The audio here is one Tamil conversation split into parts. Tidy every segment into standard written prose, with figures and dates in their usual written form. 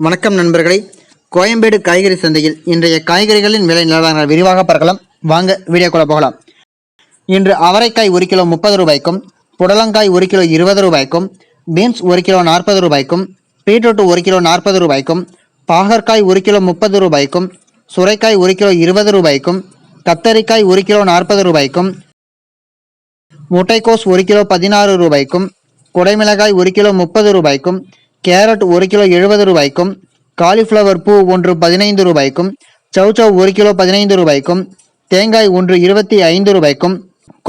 வணக்கம் நண்பர்களே, கோயம்பேடு காய்கறி சந்தையில் இன்றைய காய்கறிகளின் விலை நிலவரங்களை விரிவாக பார்க்கலாம். வாங்க வீடியோக்குள்ள போகலாம். இன்று அவரைக்காய் 1 கிலோ 30 ரூபாய்க்கும், புடலங்காய் 1 கிலோ 20 ரூபாய்க்கும், பீன்ஸ் 1 கிலோ 40 ரூபாய்க்கும், பீட்ரூட் 1 கிலோ 40 ரூபாய்க்கும், பாகற்காய் 1 கிலோ 30 ரூபாய்க்கும், சுரைக்காய் 1 கிலோ 20 ரூபாய்க்கும், கத்தரிக்காய் 1 கிலோ 40 ரூபாய்க்கும், முட்டைக்கோஸ் 1 கிலோ 16 ரூபாய்க்கும், குடைமிளகாய் 1 கிலோ 30 ரூபாய்க்கும், கேரட் 1 கிலோ 70 ரூபாய்க்கும், காலிஃப்ளவர் பூ 1 15 ரூபாய்க்கும், சௌச்சவ் 1 கிலோ 15 ரூபாய்க்கும், தேங்காய் 1 25 ரூபாய்க்கும்,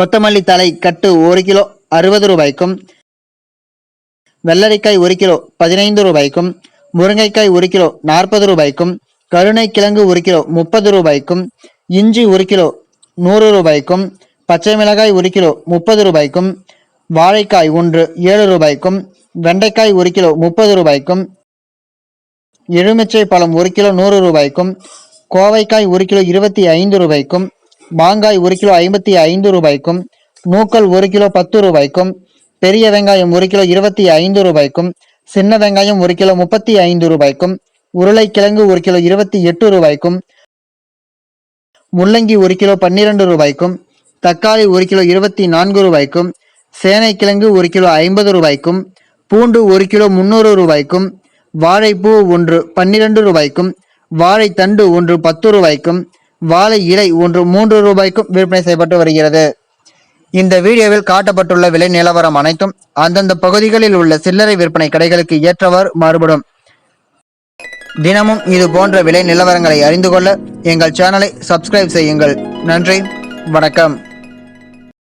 கொத்தமல்லி தலை கட்டு 1 கிலோ 60 ரூபாய்க்கும், வெள்ளரிக்காய் 1 கிலோ 15 ரூபாய்க்கும், முருங்கைக்காய் 1 கிலோ 40 ரூபாய்க்கும், கருணைக்கிழங்கு 1 கிலோ 30 ரூபாய்க்கும், இஞ்சி 1 கிலோ 100 ரூபாய்க்கும், பச்சை மிளகாய் 1 கிலோ 30 ரூபாய்க்கும், வாழைக்காய் 1 7 ரூபாய்க்கும், வெண்டைக்காய் 1 கிலோ 30 ரூபாய்க்கும், எலுமிச்சை பழம் 1 கிலோ 100 ரூபாய்க்கும், கோவைக்காய் 1 கிலோ 25 ரூபாய்க்கும், மாங்காய் 1 கிலோ 55 ரூபாய்க்கும், நூக்கல் 1 கிலோ 10 ரூபாய்க்கும், பெரிய வெங்காயம் 1 கிலோ 25 ரூபாய்க்கும், சின்ன வெங்காயம் 1 கிலோ 35 ரூபாய்க்கும், உருளைக்கிழங்கு 1 கிலோ 28 ரூபாய்க்கும், முள்ளங்கி 1 கிலோ 12 ரூபாய்க்கும், தக்காளி 1 கிலோ 24 ரூபாய்க்கும், சேனைக்கிழங்கு 1 கிலோ 50 ரூபாய்க்கும், பூண்டு 1 கிலோ 300 ரூபாய்க்கும், வாழைப்பூ 1 12 ரூபாய்க்கும், வாழைத்தண்டு 1 10 ரூபாய்க்கும், வாழை இலை 1 3 ரூபாய்க்கும் விற்பனை செய்யப்பட்டு வருகிறது. இந்த வீடியோவில் காட்டப்பட்டுள்ள விலை நிலவரம் அனைத்தும் அந்தந்த பகுதிகளில் உள்ள சில்லறை விற்பனை கடைகளுக்கு ஏற்றவாறு மாறுபடும். தினமும் இது போன்ற விலை நிலவரங்களை அறிந்து கொள்ள எங்கள் சேனலை சப்ஸ்கிரைப் செய்யுங்கள். நன்றி, வணக்கம்.